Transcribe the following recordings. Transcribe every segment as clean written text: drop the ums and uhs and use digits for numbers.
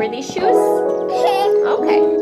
wear these shoes? Okay.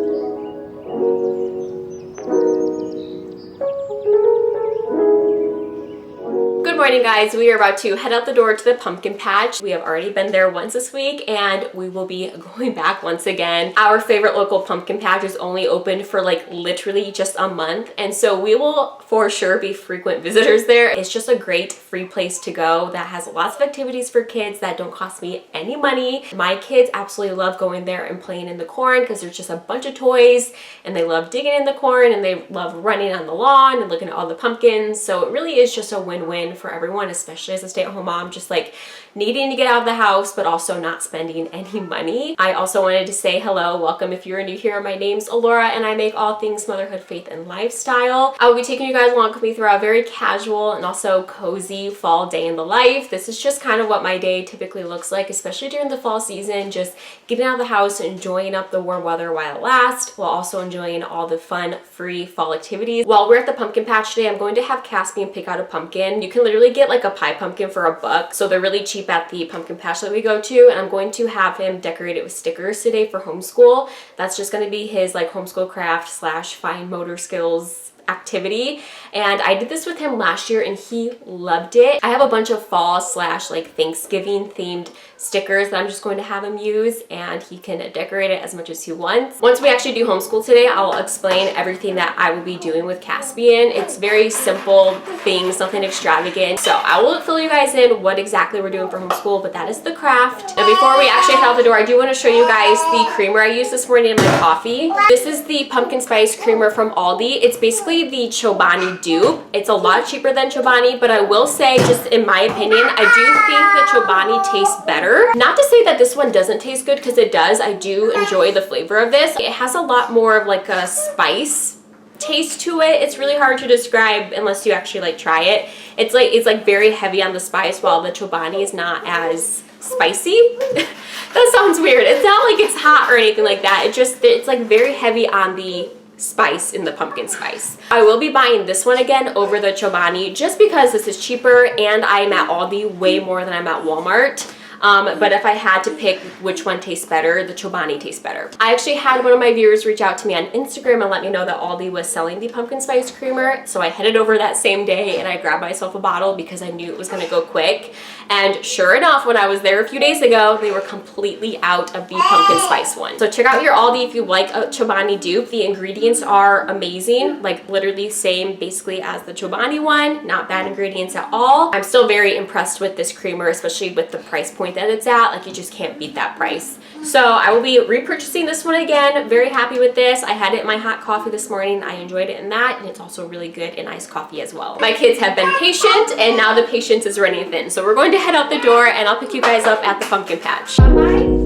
Good morning, guys. We are about to head out the door to the pumpkin patch. We have already been there once this week and we will be going back once again. Our favorite local pumpkin patch is only open for like literally just a month, and so we will for sure be frequent visitors there. It's just a great free place to go that has lots of activities for kids that don't cost me any money. My kids absolutely love going there and playing in the corn because there's just a bunch of toys, and they love digging in the corn, and they love running on the lawn and looking at all the pumpkins. So it really is just a win-win for everyone, especially as a stay-at-home mom, just like needing to get out of the house but also not spending any money. I also wanted to say hello, welcome if you're new here. My name's Alora and I make all things motherhood, faith, and lifestyle. I will be taking you guys along with me throughout a very casual and also cozy fall day in the life. This is just kind of what my day typically looks like, especially during the fall season, just getting out of the house, enjoying up the warm weather while it lasts, while also enjoying all the fun free fall activities. While we're at the pumpkin patch today, I'm going to have Caspian pick out a pumpkin. You can literally get like a pie pumpkin for $1, so they're really cheap at the pumpkin patch that we go to, and I'm going to have him decorate it with stickers today for homeschool. That's just going to be his like homeschool craft slash fine motor skills activity, and I did this with him last year and he loved it. I have a bunch of fall slash like Thanksgiving themed stickers that I'm just going to have him use, and he can decorate it as much as he wants. Once we actually do homeschool today, I'll explain everything that I will be doing with Caspian. It's very simple things, nothing extravagant. So I will fill you guys in what exactly we're doing for homeschool, but that is the craft. And before we actually head out the door, I do want to show you guys the creamer I used this morning in my coffee. This is the pumpkin spice creamer from Aldi. It's basically the Chobani dupe. It's a lot cheaper than Chobani, but I will say, just in my opinion, I do think that Chobani tastes better. Not to say that this one doesn't taste good, because it does. I do enjoy the flavor of this. It has a lot more of like a spice taste to it. It's really hard to describe unless you actually like try it. It's like very heavy on the spice, while the Chobani is not as spicy. That sounds weird. It's not like it's hot or anything like that. It's like very heavy on the spice in the pumpkin spice. I will be buying this one again over the Chobani just because this is cheaper, and I'm at Aldi way more than I'm at Walmart. But if I had to pick which one tastes better, the Chobani tastes better. I actually had one of my viewers reach out to me on Instagram and let me know that Aldi was selling the pumpkin spice creamer. So I headed over that same day and I grabbed myself a bottle because I knew it was gonna go quick. And sure enough, when I was there a few days ago, they were completely out of the pumpkin spice one. So check out your Aldi if you like a Chobani dupe. The ingredients are amazing, like literally same basically as the Chobani one. Not bad ingredients at all. I'm still very impressed with this creamer, especially with the price point that it's at. Like, you just can't beat that price. So I will be repurchasing this one again. Very happy with this. I had it in my hot coffee this morning. I enjoyed it in that, and it's also really good in iced coffee as well. My kids have been patient, and now the patience is running thin. So we're going to head out the door, and I'll pick you guys up at the pumpkin patch. Bye-bye.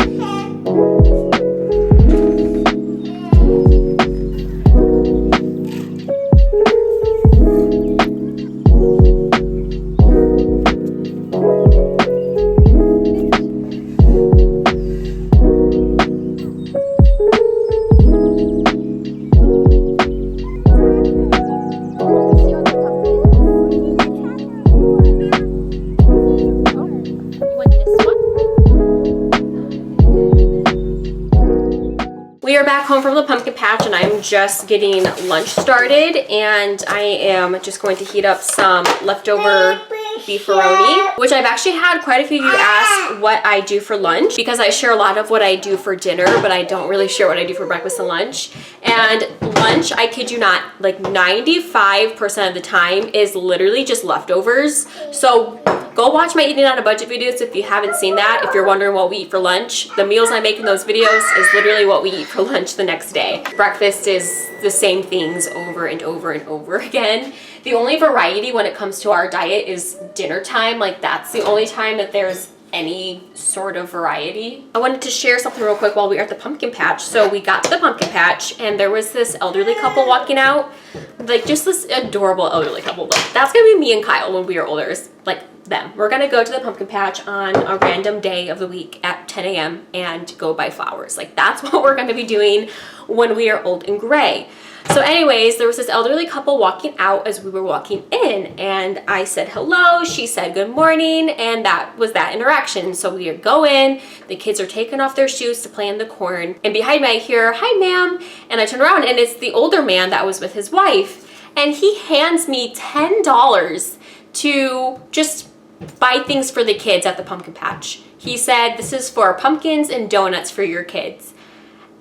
We are back home from the pumpkin patch, and I'm just getting lunch started, and I am just going to heat up some leftover beefaroni, which I've actually had quite a few of you ask what I do for lunch, because I share a lot of what I do for dinner, but I don't really share what I do for breakfast and lunch. And lunch, I kid you not, like 95% of the time is literally just leftovers. So go watch my eating on a budget videos if you haven't seen that. If you're wondering what we eat for lunch, the meals I make in those videos is literally what we eat for lunch the next day. Breakfast is the same things over and over and over again. The only variety when it comes to our diet is dinner time. Like, that's the only time that there's any sort of variety. I wanted to share something real quick while we were at the pumpkin patch. So we got to the pumpkin patch and there was this elderly couple walking out, like just this adorable elderly couple. Like, that's gonna be me and Kyle when we are older, like them. We're gonna go to the pumpkin patch on a random day of the week at 10 a.m. and go buy flowers. Like that's what we're gonna be doing when we are old and gray. So anyways, there was this elderly couple walking out as we were walking in, and I said hello, she said good morning, and that was that interaction. So we go in, the kids are taking off their shoes to play in the corn, and behind me I hear, "Hi ma'am," and I turn around and it's the older man that was with his wife, and he hands me $10 to just buy things for the kids at the pumpkin patch. He said, "This is for pumpkins and donuts for your kids."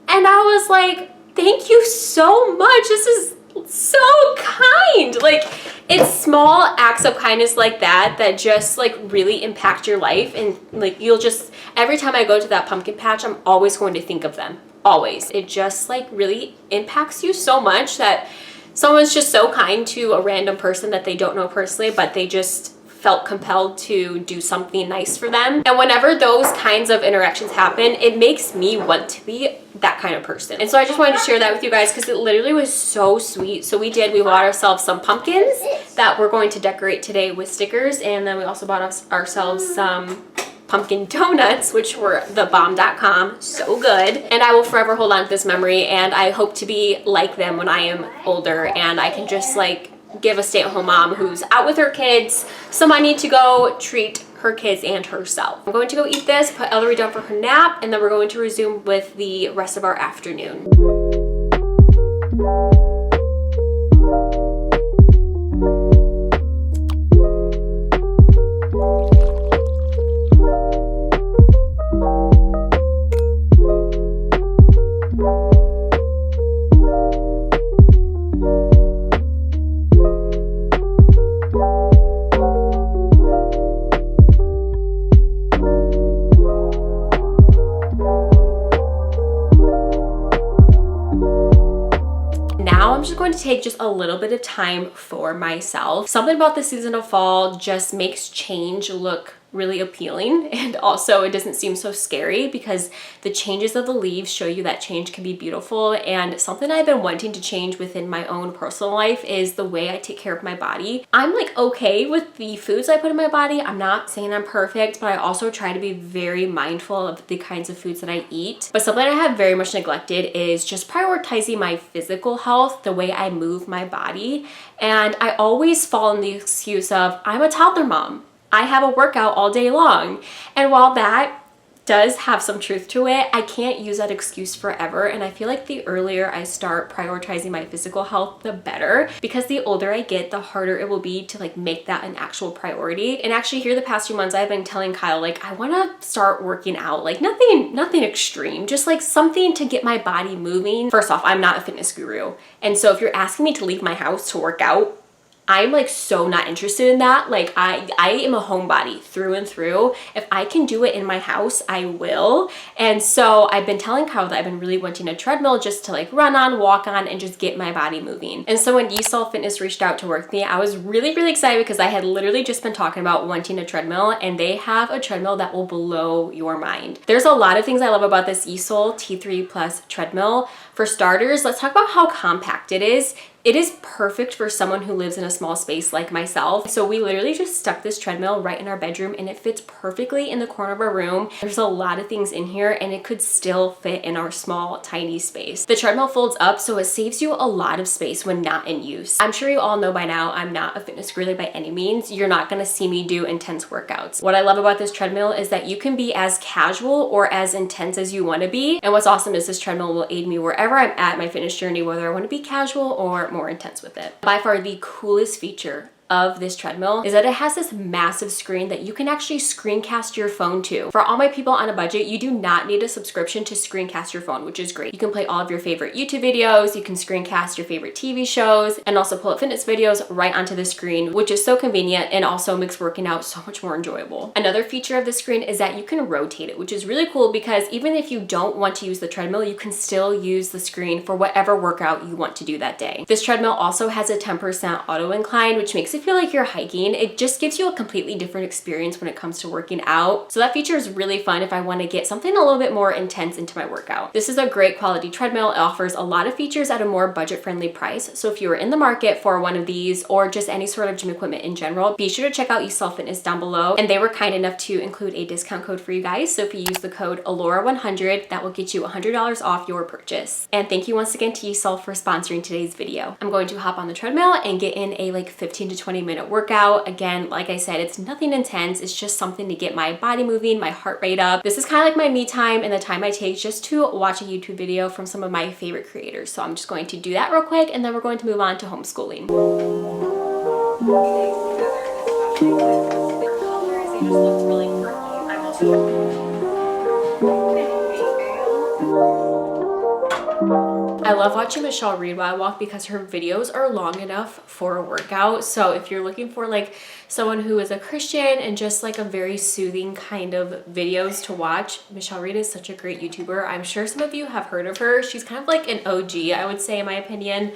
And I was like, thank you so much. This is so kind. Like, it's small acts of kindness like that that just like really impact your life. And like, you'll just, every time I go to that pumpkin patch, I'm always going to think of them. Always. It just like really impacts you so much that someone's just so kind to a random person that they don't know personally, but they just felt compelled to do something nice for them. And whenever those kinds of interactions happen, it makes me want to be that kind of person. And so I just wanted to share that with you guys because it literally was so sweet. So we bought ourselves some pumpkins that we're going to decorate today with stickers, and then we also bought ourselves some pumpkin donuts, which were thebomb.com, so good. And I will forever hold on to this memory, and I hope to be like them when I am older and I can just like give a stay-at-home mom who's out with her kids some money to go treat her kids and herself. I'm going to go eat this, put Ellery down for her nap, and then we're going to resume with the rest of our afternoon. Going to take just a little bit of time for myself. Something about the season of fall just makes change look really appealing, and also it doesn't seem so scary because the changes of the leaves show you that change can be beautiful. And something I've been wanting to change within my own personal life is the way I take care of my body. I'm like okay with the foods I put in my body. I'm not saying I'm perfect, but I also try to be very mindful of the kinds of foods that I eat. But something I have very much neglected is just prioritizing my physical health, the way I move my body. And I always fall in the excuse of, I'm a toddler mom, I have a workout all day long. And while that does have some truth to it, I can't use that excuse forever. And I feel like the earlier I start prioritizing my physical health, the better, because the older I get, the harder it will be to like make that an actual priority. And actually here the past few months, I've been telling Kyle, like, I want to start working out, like nothing extreme, just like something to get my body moving. First off, I'm not a fitness guru. And so if you're asking me to leave my house to work out, I'm like so not interested in that. Like I am a homebody through and through. If I can do it in my house, I will. And so I've been telling Kyle that I've been really wanting a treadmill just to like run on, walk on, and just get my body moving. And so when Yesoul Fitness reached out to work with me, I was really, really excited because I had literally just been talking about wanting a treadmill, and they have a treadmill that will blow your mind. There's a lot of things I love about this Yesoul T3 Plus treadmill. For starters, let's talk about how compact it is. It is perfect for someone who lives in a small space like myself. So we literally just stuck this treadmill right in our bedroom, and it fits perfectly in the corner of our room. There's a lot of things in here, and it could still fit in our small, tiny space. The treadmill folds up, so it saves you a lot of space when not in use. I'm sure you all know by now, I'm not a fitness guru by any means. You're not gonna see me do intense workouts. What I love about this treadmill is that you can be as casual or as intense as you wanna be. And what's awesome is this treadmill will aid me wherever I'm at my fitness journey, whether I wanna be casual or more intense with it. By far the coolest feature of this treadmill is that it has this massive screen that you can actually screencast your phone to. For all my people on a budget, you do not need a subscription to screencast your phone, which is great. You can play all of your favorite YouTube videos, you can screencast your favorite TV shows, and also pull up fitness videos right onto the screen, which is so convenient and also makes working out so much more enjoyable. Another feature of the screen is that you can rotate it, which is really cool because even if you don't want to use the treadmill, you can still use the screen for whatever workout you want to do that day. This treadmill also has a 10% auto incline, which makes it you feel like you're hiking. It just gives you a completely different experience when it comes to working out. So that feature is really fun if I want to get something a little bit more intense into my workout. This is a great quality treadmill. It offers a lot of features at a more budget-friendly price. So if you are in the market for one of these or just any sort of gym equipment in general, be sure to check out Yesoul Fitness down below. And they were kind enough to include a discount code for you guys. So if you use the code ALORA100, that will get you $100 off your purchase. And thank you once again to Yesoul for sponsoring today's video. I'm going to hop on the treadmill and get in a like 15 to 20 minute workout. Again, like I said, it's nothing intense. It's just something to get my body moving, my heart rate up. This is kind of like my me time and the time I take just to watch a YouTube video from some of my favorite creators. So I'm just going to do that real quick and then we're going to move on to homeschooling. I love watching Michelle read while I walk because her videos are long enough for a workout. So if you're looking for like someone who is a Christian and just like a very soothing kind of videos to watch, Michelle Reed is such a great YouTuber. I'm sure some of you have heard of her. She's kind of like an OG, I would say, in my opinion.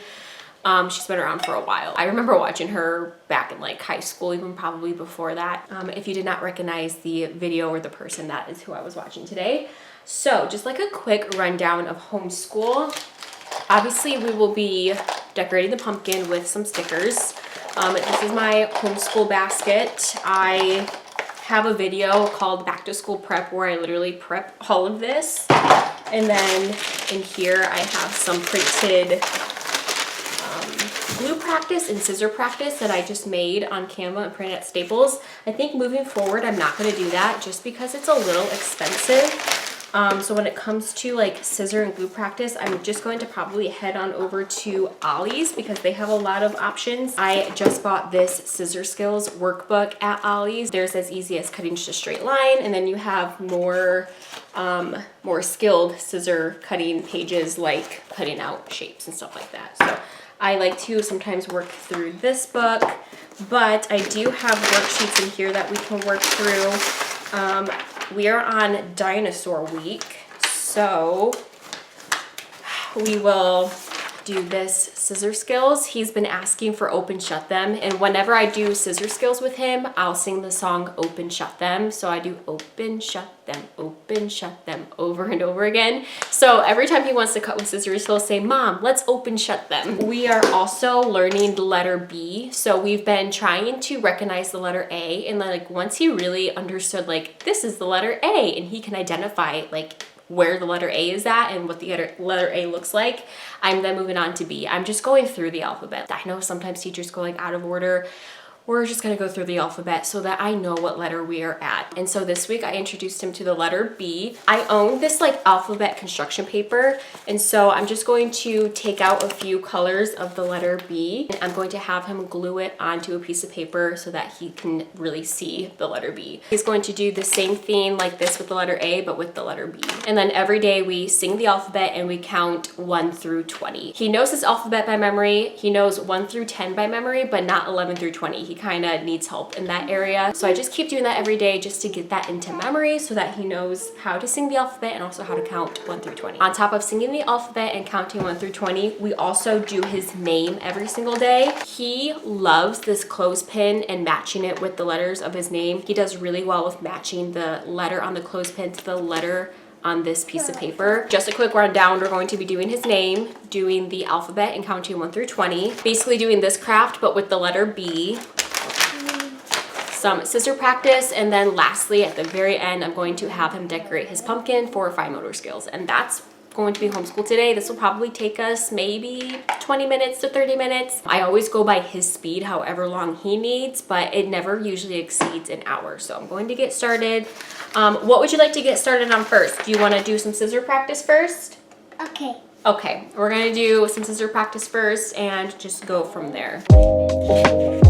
She's been around for a while. I remember watching her back in like high school, even probably before that. If you did not recognize the video or the person, that is who I was watching today. So just like a quick rundown of homeschool. Obviously, we will be decorating the pumpkin with some stickers. This is my homeschool basket. I have a video called Back to School Prep where I literally prep all of this. And then in here, I have some printed glue practice and scissor practice that I just made on Canva and printed at Staples. I think moving forward, I'm not going to do that just because it's a little expensive. So when it comes to like scissor and glue practice, I'm just going to probably head on over to Ollie's because they have a lot of options. I just bought this Scissor Skills workbook at Ollie's. There's as easy as cutting just a straight line, and then you have more skilled scissor cutting pages like cutting out shapes and stuff like that. So I like to sometimes work through this book, but I do have worksheets in here that we can work through. We are on Dinosaur Week, so we will do this Scissor Skills. He's been asking for Open Shut Them, and whenever I do Scissor Skills with him, I'll sing the song Open Shut Them. So I do Open Shut Them over and over again. So every time he wants to cut with scissors, he'll say, Mom, let's open shut them. We are also learning the letter B. So we've been trying to recognize the letter A, and like once he really understood like this is the letter A and he can identify like where the letter A is at and what the letter A looks like, I'm then moving on to B. I'm just going through the alphabet. I know sometimes teachers go like out of order. We're just gonna go through the alphabet so that I know what letter we are at. And so this week I introduced him to the letter B. I own this like alphabet construction paper, and so I'm just going to take out a few colors of the letter B, and I'm going to have him glue it onto a piece of paper so that he can really see the letter B. He's going to do the same thing like this with the letter A, but with the letter B. And then every day we sing the alphabet and we count 1 through 20. He knows his alphabet by memory. He knows 1 through 10 by memory, but not 11 through 20. He kind of needs help in that area. So I just keep doing that every day just to get that into memory so that he knows how to sing the alphabet and also how to count 1 through 20. On top of singing the alphabet and counting 1 through 20, we also do his name every single day. He loves this clothespin and matching it with the letters of his name. He does really well with matching the letter on the clothespin to the letter on this piece of paper. Just a quick rundown, we're going to be doing his name, doing the alphabet and counting 1 through 20. Basically doing this craft, but with the letter B. Some scissor practice, and then lastly at the very end I'm going to have him decorate his pumpkin for fine motor skills, and that's going to be homeschool today. This will probably take us maybe 20 minutes to 30 minutes. I always go by his speed, however long he needs, but it never usually exceeds an hour. So I'm going to get started. What would you like to get started on first? Do you want to do some scissor practice first? Okay. Okay, we're gonna do some scissor practice first and just go from there. Okay.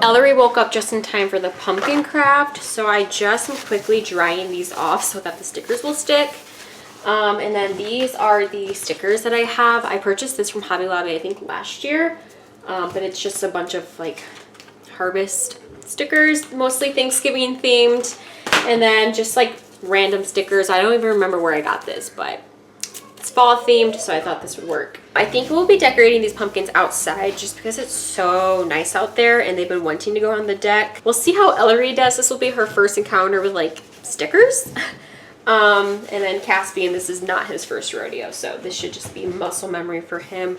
Ellery woke up just in time for the pumpkin craft, so I just am quickly drying these off so that the stickers will stick. And then these are the stickers that I have. I purchased this from Hobby Lobby, I think last year, but it's just a bunch of like harvest stickers, mostly Thanksgiving themed, and then just like random stickers. I don't even remember where I got this, but it's fall themed, so I thought this would work. I think we'll be decorating these pumpkins outside just because it's so nice out there and they've been wanting to go on the deck. We'll see how Ellery does. This will be her first encounter with like stickers. And then Caspian, this is not his first rodeo, so this should just be muscle memory for him.